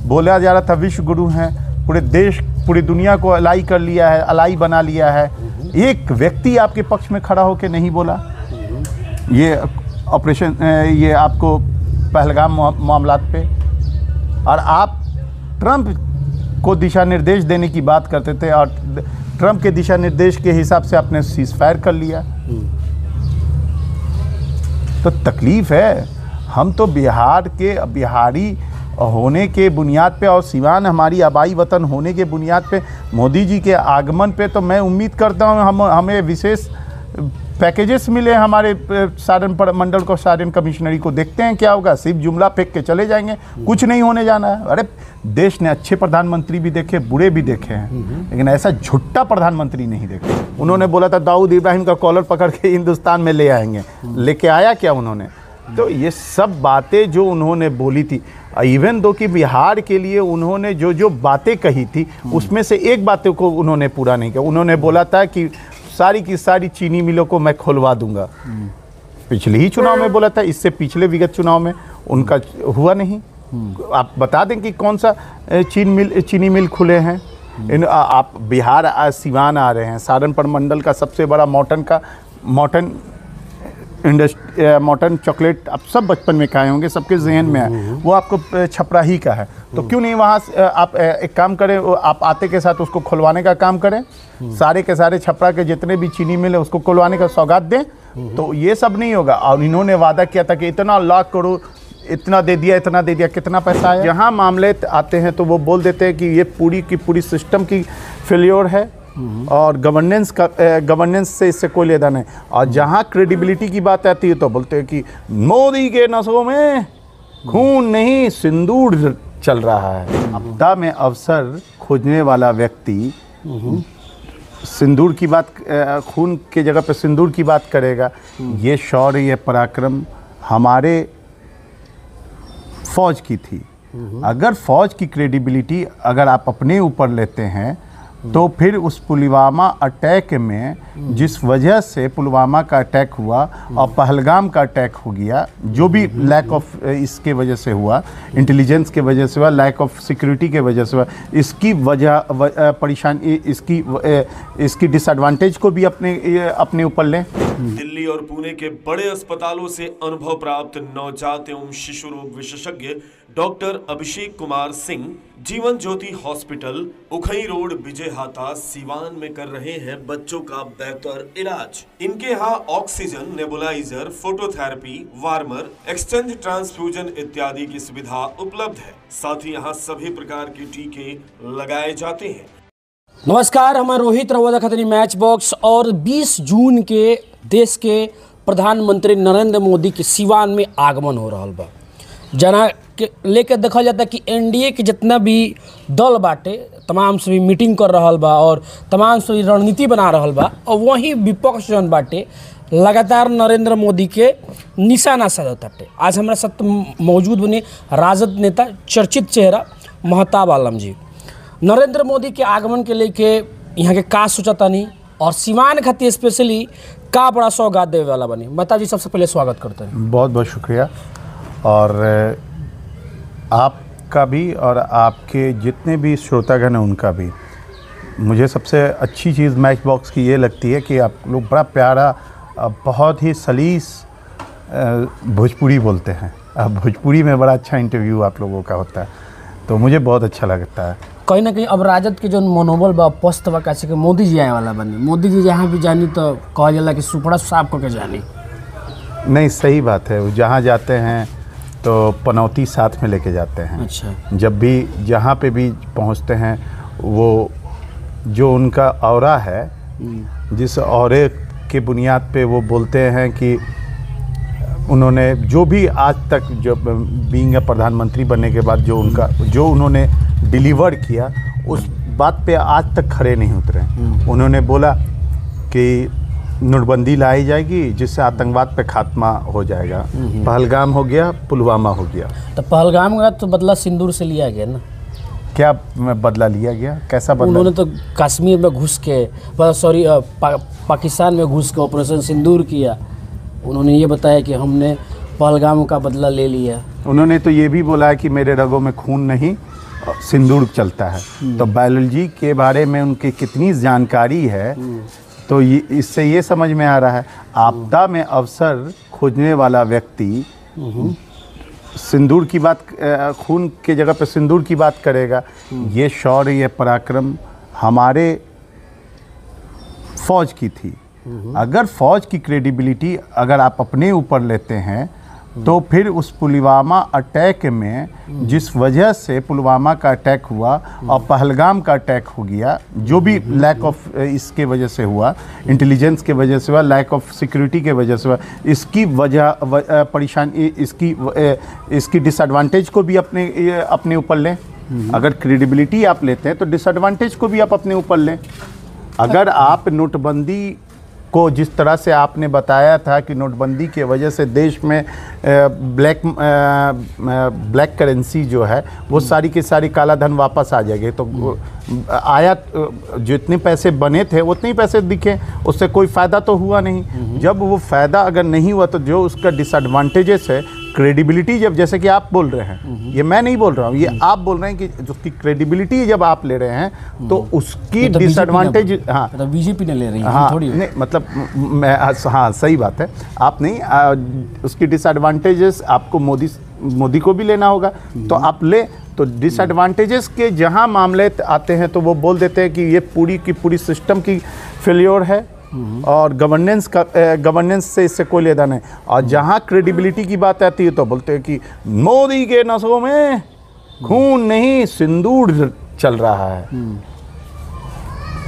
बोला जा रहा था विश्व गुरु हैं, पूरे देश पूरी दुनिया को अलाई कर लिया है, अलाई बना लिया है, एक व्यक्ति आपके पक्ष में खड़ा होकर नहीं बोला। ये ऑपरेशन, ये आपको पहलगाम मामलात पे, और आप ट्रंप को दिशा निर्देश देने की बात करते थे और ट्रंप के दिशा निर्देश के हिसाब से आपने सीज फायर कर लिया। तो तकलीफ है। हम तो बिहार के बिहारी होने के बुनियाद पे और सिवान हमारी आबाई वतन होने के बुनियाद पे मोदी जी के आगमन पे तो मैं उम्मीद करता हूँ हमें विशेष पैकेजेस मिले हमारे सारण मंडल को, सारण कमिश्नरी को। देखते हैं क्या होगा, सिर्फ जुमला फेंक के चले जाएंगे, कुछ नहीं होने जाना है। अरे देश ने अच्छे प्रधानमंत्री भी देखे, बुरे भी देखे हैं, लेकिन ऐसा झुट्टा प्रधानमंत्री नहीं देखे। उन्होंने बोला था दाऊद इब्राहिम का कॉलर पकड़ के हिंदुस्तान में ले आएंगे, लेके आया क्या उन्होंने? तो ये सब बातें जो उन्होंने बोली थी, इवन दो कि बिहार के लिए उन्होंने जो जो बातें कही थी उसमें से एक बातों को उन्होंने पूरा नहीं किया। उन्होंने बोला था कि सारी की सारी चीनी मिलों को मैं खुलवा दूंगा। पिछले ही चुनाव में बोला था, इससे पिछले विगत चुनाव में उनका हुआ नहीं। आप बता दें कि कौन सा चीनी मिल खुले हैं। आप बिहार सिवान आ रहे हैं, सारण मंडल का सबसे बड़ा मॉर्टन चॉकलेट आप सब बचपन में खाए होंगे, सबके जहन में है, वो आपको छपरा ही का है। तो क्यों नहीं वहाँ आप एक काम करें, आप आते के साथ उसको खुलवाने का काम करें, सारे के सारे छपरा के जितने भी चीनी मिल है उसको खुलवाने का सौगात दें। तो ये सब नहीं होगा। और इन्होंने वादा किया था कि इतना लाख करोड़, इतना दे दिया, इतना दे दिया, कितना पैसा आया? जहाँ मामले आते हैं तो वो बोल देते हैं कि ये पूरी की पूरी सिस्टम की फेलियर है और गवर्नेंस से इससे कोई लेना नहीं। और जहाँ क्रेडिबिलिटी की बात आती है तो बोलते हैं कि मोदी के नसों में खून नहीं सिंदूर चल रहा है। आपदा में अवसर खोजने वाला व्यक्ति सिंदूर की बात, खून के जगह पे सिंदूर की बात करेगा। ये शौर्य, ये पराक्रम हमारे फौज की थी। अगर फौज की क्रेडिबिलिटी अगर आप अपने ऊपर लेते हैं तो फिर उस पुलवामा अटैक में जिस वजह से पुलवामा का अटैक हुआ और पहलगाम का अटैक हो गया, जो भी लैक ऑफ इसके वजह से हुआ, इंटेलिजेंस के वजह से हुआ, लैक ऑफ सिक्योरिटी के वजह से हुआ, इसकी वजह परेशानी, इसकी डिसएडवांटेज को भी अपने ऊपर लें। दिल्ली और पुणे के बड़े अस्पतालों से अनुभव प्राप्त नवजात एवं शिशु रोग विशेषज्ञ doctor Abhishek Kumar Singh Jeevan Jyoti hospital उखई road विजय हाता सिवान में कर रहे हैं बच्चों का बेहतर इलाज। इनके यहाँ oxygen, nebuliser, phototherapy, warmer, exchange transfusion इत्यादि की सुविधा उपलब्ध है। साथ ही यहाँ सभी प्रकार के टीके लगाए जाते हैं। नमस्कार, हमारे रोहित रवदा खतनी मैच बॉक्स। और 20 जून के देश के प्रधानमंत्री नरेंद्र मोदी के सिवान में आगमन हो रहा बा, जना के लेके देखा जाता कि एनडीए के जितना भी दल बाटे तमाम सभी मीटिंग कर रहा बा और तमाम सभी रणनीति बना रहा बा, और वहीं विपक्ष जन बाटे लगातार नरेंद्र मोदी के निशाना साधताटे। आज हमारे साथ मौजूद बने राजद नेता, चर्चित चेहरा महताब आलम जी। नरेंद्र मोदी के आगमन के लेके यहाँ के का सोचता नहीं और सिवान खातिर स्पेशली का बड़ा सौगात देवे वाला बने? महताब जी, सबसे पहले स्वागत करते हैं। बहुत बहुत शुक्रिया। और आपका भी और आपके जितने भी श्रोतागण हैं उनका भी। मुझे सबसे अच्छी चीज़ मैच बॉक्स की ये लगती है कि आप लोग बड़ा प्यारा, बहुत ही सलीस भोजपुरी बोलते हैं। भोजपुरी में बड़ा अच्छा इंटरव्यू आप लोगों का होता है, तो मुझे बहुत अच्छा लगता है। कहीं ना कहीं अब राजद के जो मनोबल बा पस्त बा कैसे कि मोदी जी आए वाला बनी, मोदी जी जहाँ भी जानी तो कहा जाला कि सुपड़ा साफ करके जानी। नहीं, सही बात है। वो जहाँ जाते हैं तो पनौती साथ में लेके जाते हैं। अच्छा। जब भी जहाँ पे भी पहुँचते हैं, वो जो उनका औरा है, जिस औरे के बुनियाद पे वो बोलते हैं कि उन्होंने जो भी आज तक जो बीइंग प्रधानमंत्री बनने के बाद जो उन्होंने डिलीवर किया, उस बात पे आज तक खड़े नहीं उतरे। उन्होंने बोला कि नोटबंदी लाई जाएगी जिससे आतंकवाद पे खात्मा हो जाएगा। पहलगाम हो गया, पुलवामा हो गया। तो पहलगाम का तो बदला सिंदूर से लिया गया ना? क्या बदला लिया गया? कैसा बदला? उन्होंने तो कश्मीर में घुस के पाकिस्तान में घुस के ऑपरेशन सिंदूर किया। उन्होंने ये बताया कि हमने पहलगाम का बदला ले लिया। उन्होंने तो ये भी बोला है कि मेरे रगों में खून नहीं, सिंदूर चलता है। तो बायोलॉजी के बारे में उनकी कितनी जानकारी है, तो इससे ये समझ में आ रहा है आपदा में अवसर खोजने वाला व्यक्ति सिंदूर की बात, खून के जगह पे सिंदूर की बात करेगा। ये शौर्य, ये पराक्रम हमारे फौज की थी। अगर फौज की क्रेडिबिलिटी अगर आप अपने ऊपर लेते हैं तो फिर उस पुलवामा अटैक में जिस वजह से पुलवामा का अटैक हुआ और पहलगाम का अटैक हो गया, जो भी लैक ऑफ इसके वजह से हुआ, इंटेलिजेंस के वजह से हुआ, लैक ऑफ सिक्योरिटी के वजह से हुआ, इसकी वजह परेशानी, इसकी डिसएडवांटेज को भी अपने ऊपर लें। अगर क्रेडिबिलिटी आप लेते हैं तो डिसएडवांटेज को भी आप अपने ऊपर लें। अगर आप नोटबंदी को जिस तरह से आपने बताया था कि नोटबंदी के वजह से देश में ब्लैक करेंसी जो है वो सारी की सारी काला धन वापस आ जाएगी, तो आयात जितने पैसे बने थे उतने ही पैसे दिखे, उससे कोई फ़ायदा तो हुआ नहीं। जब वो फ़ायदा अगर नहीं हुआ तो जो उसका डिसएडवांटेजेस है, क्रेडिबिलिटी, जब जैसे कि आप बोल रहे हैं, ये मैं नहीं बोल रहा हूँ, ये आप बोल रहे हैं कि उसकी क्रेडिबिलिटी जब आप ले रहे हैं तो उसकी डिसएडवांटेज, हाँ बीजेपी ने ले रही है, हाँ थोड़ी नहीं, मतलब मैं, हाँ सही बात है, आप नहीं, उसकी डिसएडवांटेजेस आपको मोदी को भी लेना होगा, तो आप ले। तो डिसएडवांटेजेस के जहाँ मामले आते हैं तो वो बोल देते हैं कि ये पूरी की पूरी सिस्टम की फेलियर है और गवर्नेंस से इससे कोई लेना नहीं। और जहाँ क्रेडिबिलिटी की बात आती है तो बोलते हैं कि मोदी के नसों में खून नहीं सिंदूर चल रहा है।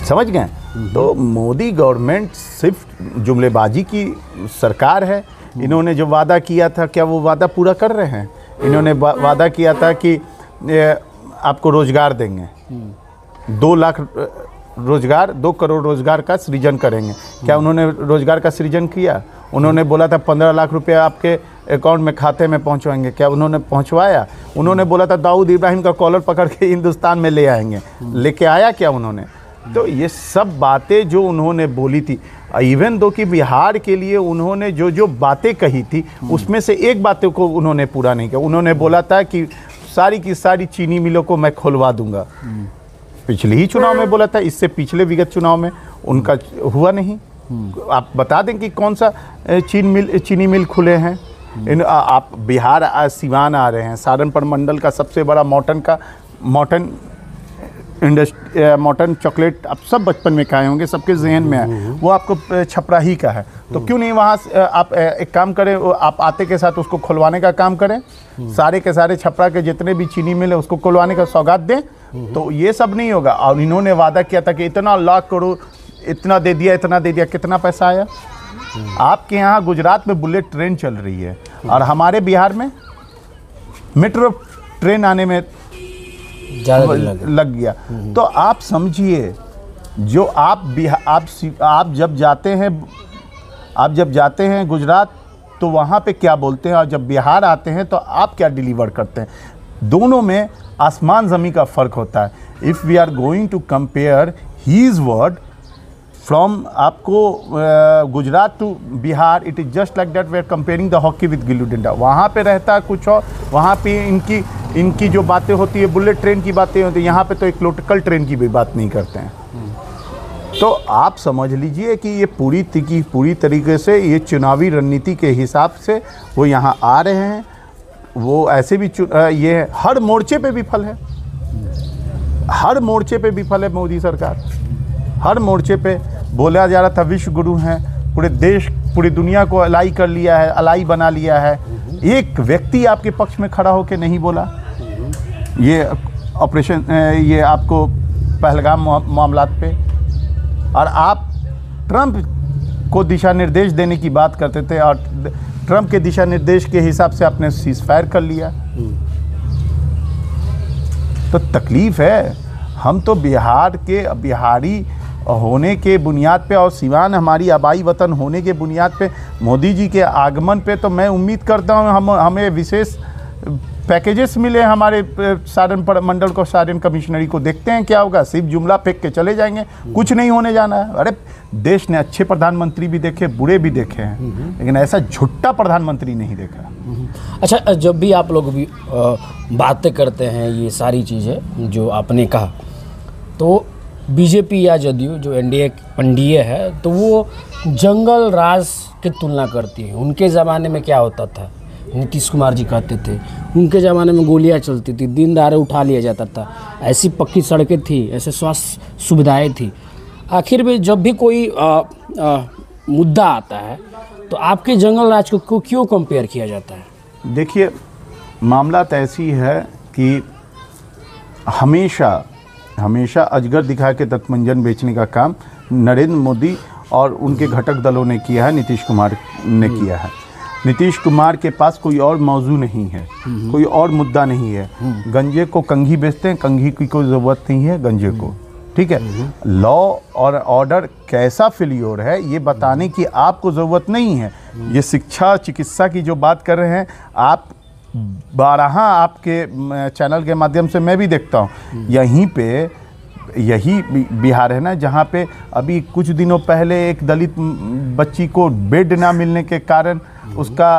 समझ गए? तो मोदी गवर्नमेंट सिर्फ जुमलेबाजी की सरकार है। इन्होंने जो वादा किया था, क्या वो वादा पूरा कर रहे हैं? इन्होंने वादा किया था कि आपको रोजगार देंगे, 2 लाख रोजगार, 2 करोड़ रोजगार का सृजन करेंगे। क्या उन्होंने रोजगार का सृजन किया? उन्होंने बोला था 15 लाख रुपए आपके अकाउंट में, खाते में पहुंचवाएंगे। क्या उन्होंने पहुंचवाया? उन्होंने बोला था दाऊद इब्राहिम का कॉलर पकड़ के हिंदुस्तान में ले आएंगे, लेके आया क्या उन्होंने? तो ये सब बातें जो उन्होंने बोली थी, इवन दो कि बिहार के लिए उन्होंने जो बातें कही थी उसमें से एक बातों को उन्होंने पूरा नहीं किया। उन्होंने बोला था कि सारी की सारी चीनी मिलों को मैं खुलवा दूंगा। पिछले ही चुनाव में बोला था, इससे पिछले विगत चुनाव में उनका हुआ नहीं। आप बता दें कि कौन सा चीनी मिल खुले हैं। आप बिहार सिवान आ रहे हैं, सहारनपुर मंडल का सबसे बड़ा मॉर्टन चॉकलेट आप सब बचपन में खाए होंगे, सबके जहन में है, वो आपको छपरा ही का है। तो क्यों नहीं वहाँ आप एक काम करें, आप आते के साथ उसको खुलवाने का काम करें, सारे के सारे छपरा के जितने भी चीनी मिले उसको खुलवाने का सौगात दें। तो ये सब नहीं होगा। और इन्होंने वादा किया था कि इतना लाख करोड़, इतना दे दिया, इतना दे दिया, कितना पैसा आया? आपके यहाँ गुजरात में बुलेट ट्रेन चल रही है और हमारे बिहार में मेट्रो ट्रेन आने में लग गया। तो आप समझिए, जो आप जब जाते हैं गुजरात तो वहाँ पे क्या बोलते हैं, और जब बिहार आते हैं तो आप क्या डिलीवर करते हैं। दोनों में आसमान ज़मीन का फ़र्क होता है। If we are going to compare his word from आपको Gujarat to Bihar, it is just like that we are comparing the hockey with gilli danda. वहाँ पे रहता है कुछ और, वहाँ पे इनकी जो बातें होती है बुलेट ट्रेन की बातें होती है, यहाँ पे तो एक लोकल ट्रेन की भी बात नहीं करते हैं। तो आप समझ लीजिए कि ये पूरी तरीके से ये चुनावी रणनीति के हिसाब से वो यहाँ आ रहे हैं। वो ऐसे भी ये हर मोर्चे पे विफल है, हर मोर्चे पे विफल है मोदी सरकार। हर मोर्चे पे बोला जा रहा था विश्व गुरु हैं, पूरी दुनिया को अलाई कर लिया है, अलाई बना लिया है। एक व्यक्ति आपके पक्ष में खड़ा होकर नहीं बोला। ये ऑपरेशन, ये आपको पहलगाम मामलात पे, और आप ट्रंप को दिशा निर्देश देने की बात करते थे और ट्रंप के दिशा निर्देश के हिसाब से आपने सीज फायर कर लिया। तो तकलीफ है। हम तो बिहारी होने के बुनियाद पे और सिवान हमारी आबाई वतन होने के बुनियाद पे मोदी जी के आगमन पे तो मैं उम्मीद करता हूँ हमें विशेष पैकेजेस मिले हमारे सहारनपुर मंडल को, सहारन कमिश्नरी को। देखते हैं क्या होगा। सिर्फ जुमला फेंक के चले जाएंगे, कुछ नहीं होने जाना है। अरे देश ने अच्छे प्रधानमंत्री भी देखे, बुरे भी देखे हैं, लेकिन ऐसा झुट्टा प्रधानमंत्री नहीं देखा। अच्छा, जब भी आप लोग भी बातें करते हैं ये सारी चीज़ें जो आपने कहा, तो बीजेपी या जदयू जो एनडीए है तो वो जंगल राज की तुलना करती है। उनके ज़माने में क्या होता था, नीतीश कुमार जी कहते थे उनके ज़माने में गोलियां चलती थी, दिन दहाड़े उठा लिया जाता था, ऐसी पक्की सड़कें थी, ऐसे स्वास्थ्य सुविधाएं थी। आखिर में जब भी कोई मुद्दा आता है तो आपके जंगल राज को क्यों कंपेयर किया जाता है? देखिए, मामला तो ऐसी है कि हमेशा अजगर दिखा के तत्मंजन बेचने का काम नरेंद्र मोदी और उनके घटक दलों ने किया है, नीतीश कुमार ने किया है। नीतीश कुमार के पास कोई और मौजू नहीं है, कोई और मुद्दा नहीं है। गंजे को कंघी बेचते हैं, कंघी की कोई ज़रूरत नहीं है गंजे को, ठीक है। लॉ और ऑर्डर कैसा फेल्योर है ये बताने की आपको ज़रूरत नहीं है। ये शिक्षा चिकित्सा की जो बात कर रहे हैं आप, बारहा आपके चैनल के माध्यम से मैं भी देखता हूँ, यही बिहार है ना जहाँ पे अभी कुछ दिनों पहले एक दलित बच्ची को बेड ना मिलने के कारण उसका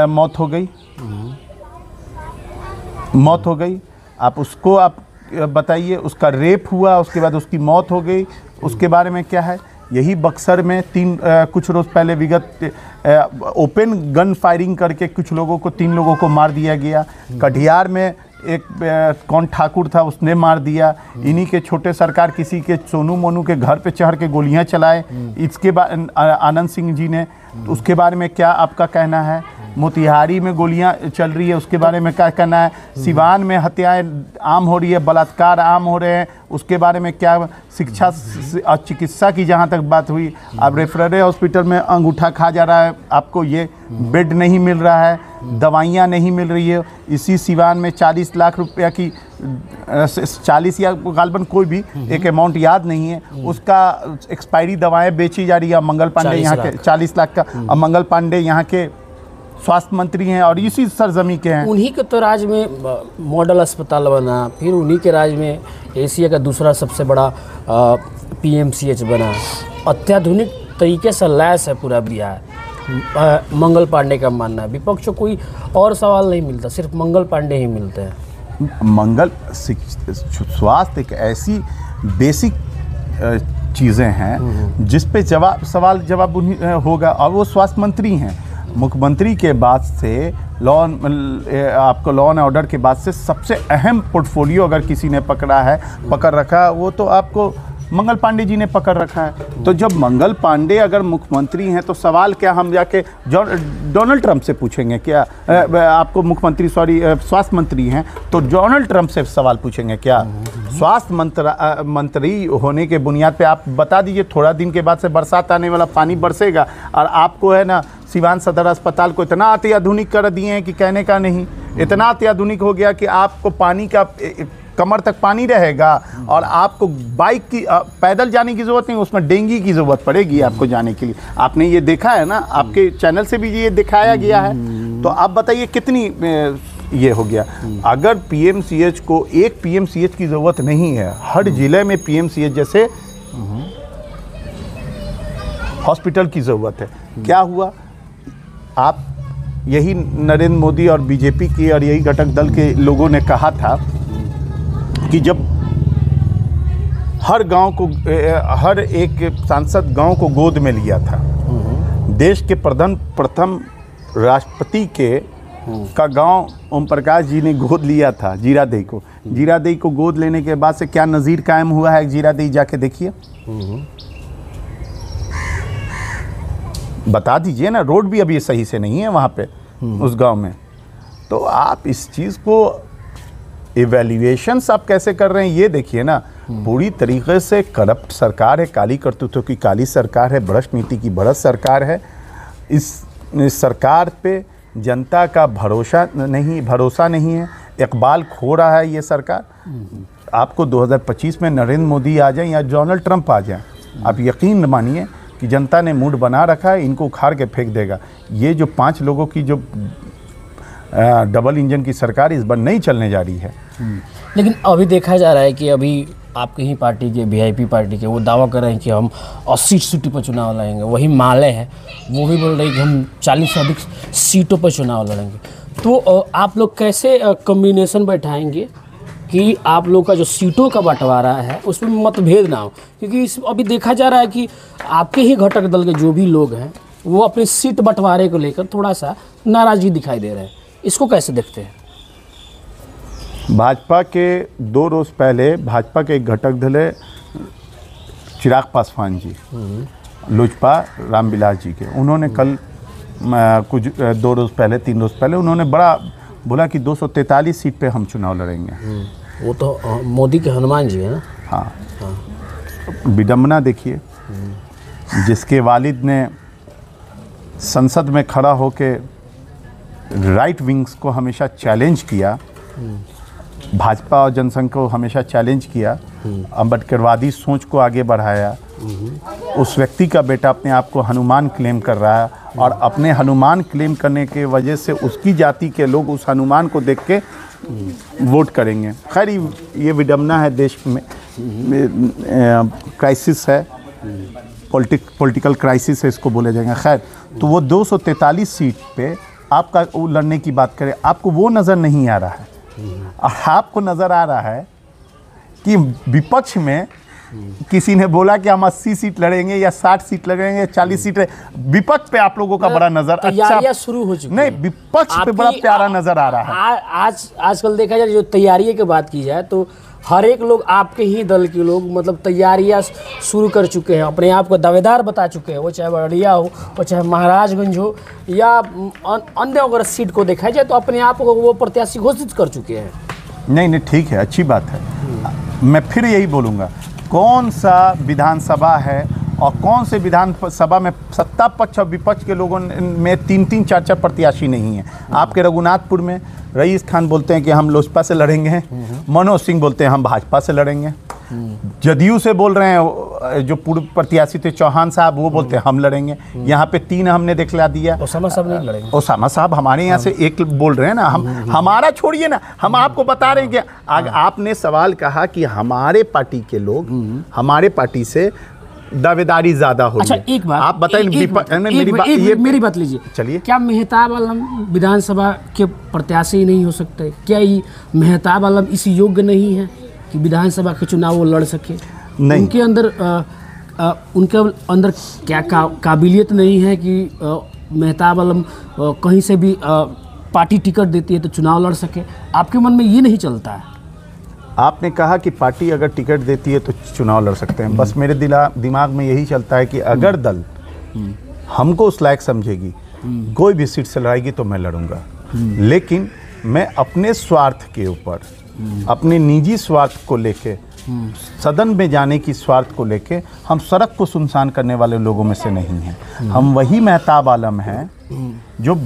मौत हो गई। आप उसको बताइए, उसका रेप हुआ, उसके बाद उसकी मौत हो गई, उसके बारे में क्या है? यही बक्सर में कुछ रोज़ पहले विगत ओपन गन फायरिंग करके कुछ लोगों को 3 लोगों को मार दिया गया। कटिहार में एक कौन ठाकुर था उसने मार दिया। इन्हीं के छोटे सरकार किसी के सोनू मोनू के घर पे चढ़ के गोलियां चलाए, इसके बाद आनंद सिंह जी ने, तो उसके बारे में क्या आपका कहना है? मोतिहारी में गोलियां चल रही है, उसके बारे में क्या कहना है? सिवान में हत्याएं आम हो रही है, बलात्कार आम हो रहे हैं, उसके बारे में क्या? शिक्षा और चिकित्सा की जहां तक बात हुई, अब रेफरल हॉस्पिटल में अंगूठा खा जा रहा है, आपको ये बेड नहीं मिल रहा है, दवाइयाँ नहीं मिल रही है। इसी सिवान में 40 लाख रुपया की 40 या गालबन कोई भी एक अमाउंट याद नहीं है, उसका एक्सपायरी दवाएं बेची जा रही है। मंगल पांडे यहाँ के 40 लाख का, और मंगल पांडे यहाँ के स्वास्थ्य मंत्री हैं और इसी सरजमी के हैं। उन्हीं के तो राज में मॉडल अस्पताल बना, फिर उन्हीं के राज में एशिया का दूसरा सबसे बड़ा PMCH बना। अत्याधुनिक तरीके से लैस है पूरा बिहार। मंगल पांडे का मानना है, विपक्ष को कोई और सवाल नहीं मिलता, सिर्फ मंगल पांडे ही मिलते हैं। स्वास्थ्य एक ऐसी बेसिक चीज़ें हैं जिस पे सवाल जवाब उन्हीं होगा, और वो स्वास्थ्य मंत्री हैं। मुख्यमंत्री के बाद से आपको लॉ एंड ऑर्डर के बाद से सबसे अहम पोर्टफोलियो अगर किसी ने पकड़ रखा, वो तो आपको मंगल पांडे जी ने पकड़ रखा है। तो जब मंगल पांडे अगर मुख्यमंत्री हैं तो सवाल क्या हम जाके डोनाल्ड ट्रंप से पूछेंगे क्या? आपको मुख्यमंत्री स्वास्थ्य मंत्री हैं तो डोनाल्ड ट्रंप से सवाल पूछेंगे क्या? स्वास्थ्य मंत्री होने के बुनियाद पे आप बता दीजिए, थोड़ा दिन के बाद से बरसात आने वाला, पानी बरसेगा, और आपको है ना सिवान सदर अस्पताल को इतना अत्याधुनिक कर दिए हैं कि कहने का नहीं। इतना अत्याधुनिक हो गया कि आपको पानी का कमर तक पानी रहेगा, और आपको बाइक की पैदल जाने की ज़रूरत नहीं, उसमें डेंगी की ज़रूरत पड़ेगी आपको जाने के लिए। आपने ये देखा है ना, आपके चैनल से भी ये दिखाया गया है। तो आप बताइए कितनी ये हो गया। अगर PMCH को एक PMCH की ज़रूरत नहीं है, हर ज़िले में PMCH जैसे हॉस्पिटल की ज़रूरत है। क्या हुआ? आप यही नरेंद्र मोदी और बीजेपी के और यही घटक दल के लोगों ने कहा था कि जब हर एक सांसद गांव को गोद में लिया था, देश के प्रथम राष्ट्रपति का गांव ओम प्रकाश जी ने गोद लिया था, जीरादेई को गोद लेने के बाद से क्या नज़ीर कायम हुआ है जीरादेई जाके देखिए। बता दीजिए ना, रोड भी अभी सही से नहीं है वहाँ पे उस गांव में। तो आप इस चीज़ को इवैल्यूएशंस आप कैसे कर रहे हैं ये देखिए ना। पूरी तरीके से करप्ट सरकार है, काली करतूतों की काली सरकार है, भ्रष्ट नीति की भ्रष्ट सरकार है। इस सरकार पे जनता का भरोसा नहीं है, इकबाल खो रहा है ये सरकार। आपको 2025 में नरेंद्र मोदी आ जाए या डोनाल्ड ट्रंप आ जाए, आप यकीन मानिए कि जनता ने मूड बना रखा है, इनको उखाड़ के फेंक देगा। ये जो 5 लोगों की जो डबल इंजन की सरकार इस बार नहीं चलने जा रही है। लेकिन अभी देखा जा रहा है कि अभी आपकी ही पार्टी के वीआईपी पार्टी के वो दावा कर रहे हैं कि हम 80 सीटों पर चुनाव लड़ेंगे। वही माले है, वो भी बोल रहे हैं कि हम 40 से अधिक सीटों पर चुनाव लड़ेंगे। तो आप लोग कैसे कॉम्बिनेशन बैठाएंगे कि आप लोग का जो सीटों का बंटवारा है उसमें मतभेद ना हो? क्योंकि अभी देखा जा रहा है कि आपके ही घटक दल के जो भी लोग हैं वो अपनी सीट बंटवारे को लेकर थोड़ा सा नाराज़गी दिखाई दे रहे हैं। इसको कैसे देखते हैं? भाजपा के 2 रोज़ पहले भाजपा के एक घटक दल है चिराग पासवान जी, लोजपा रामविलास जी के, उन्होंने कल कुछ 2 रोज़ पहले 3 रोज़ पहले उन्होंने बड़ा बोला कि 243 सीट पे हम चुनाव लड़ेंगे। वो तो मोदी के हनुमान जी है ना। हाँ, विडम्बना देखिए, जिसके वालिद ने संसद में खड़ा होके राइट विंग्स को हमेशा चैलेंज किया, भाजपा और जनसंघ को हमेशा चैलेंज किया, अम्बेडकरवादी सोच को आगे बढ़ाया, उस व्यक्ति का बेटा अपने आप को हनुमान क्लेम कर रहा है और अपने हनुमान क्लेम करने के वजह से उसकी जाति के लोग उस हनुमान को देख के वोट करेंगे। खैर ये विडम्बना है, देश में क्राइसिस है, पॉलिटिकल क्राइसिस है इसको बोले जाएंगे। खैर, तो वो 243 सीट पे आपका वो लड़ने की बात करें, आपको वो नज़र नहीं आ रहा है। और आपको नज़र आ रहा है कि विपक्ष में किसी ने बोला कि हम 80 सीट लड़ेंगे या 60 सीट लड़ेंगे, 40 सीट, विपक्ष पे आप लोगों का बड़ा नज़र तैयारियां शुरू हो चुकी नहीं, विपक्ष पे बड़ा प्यारा नज़र आ रहा है। आजकल देखा जाए, जो तैयारी की बात की जाए तो हर एक लोग, आपके ही दल के लोग, मतलब तैयारियां शुरू कर चुके हैं, अपने आप को दावेदार बता चुके हैं। वो चाहे बड़िया हो, वो चाहे महाराजगंज हो या अन्य अगर सीट को देखा जाए तो अपने आप को वो प्रत्याशी घोषित कर चुके हैं। नहीं, ठीक है, अच्छी बात है। मैं फिर यही बोलूँगा, कौन सा विधानसभा है और कौन से विधानसभा में सत्ता पक्ष और विपक्ष के लोगों में 3-3, 4-4 प्रत्याशी नहीं है। आपके रघुनाथपुर में रईस खान बोलते हैं कि हम लोजपा से लड़ेंगे, मनोज सिंह बोलते हैं हम भाजपा से लड़ेंगे, जदयू से बोल रहे हैं जो पूर्व प्रत्याशी थे चौहान साहब, वो बोलते हैं हम लड़ेंगे। यहाँ पे 3 हमने दिखला दिया। ओसामा साहब नहीं लड़ेंगे। ओसामा साहब हमारे यहाँ से एक बोल रहे हैं ना, हमारा छोड़िए ना, हम आपको बता रहे हैं कि आपने सवाल कहा कि हमारे पार्टी के लोग हमारे पार्टी से दावेदारी ज्यादा हो। अच्छा, एक बात आप बताइए, मेरी बात लीजिए। चलिए, क्या मेहताब आलम विधानसभा के प्रत्याशी नहीं हो सकते? क्या ये मेहताब आलम इस योग्य नहीं है कि विधानसभा के चुनाव वो लड़ सके? नहीं, उनके अंदर क्या काबिलियत नहीं है कि मेहताब आलम कहीं से भी पार्टी टिकट देती है तो चुनाव लड़ सके? आपके मन में ये नहीं चलता है? आपने कहा कि पार्टी अगर टिकट देती है तो चुनाव लड़ सकते हैं। बस मेरे दिमाग में यही चलता है कि अगर दल हमको उस लायक समझेगी, कोई भी सीट से लड़ाएगी तो मैं लड़ूंगा, लेकिन मैं अपने स्वार्थ के ऊपर, अपने निजी स्वार्थ को लेके, सदन में जाने की स्वार्थ को लेके हम सड़क को सुनसान करने वाले लोगों में से नहीं हैं। हम वही मेहताब आलम हैं जो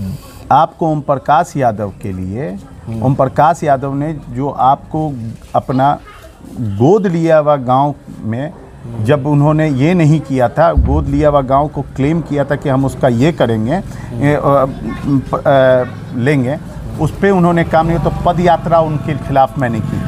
आपको ओम प्रकाश यादव के लिए, ओम प्रकाश यादव ने जो आपको अपना गोद लिया हुआ गांव में, जब उन्होंने ये नहीं किया था, गोद लिया हुआ गांव को क्लेम किया था कि हम उसका ये करेंगे, लेंगे, उस पर उन्होंने काम नहीं, तो पद यात्रा उनके खिलाफ मैंने की।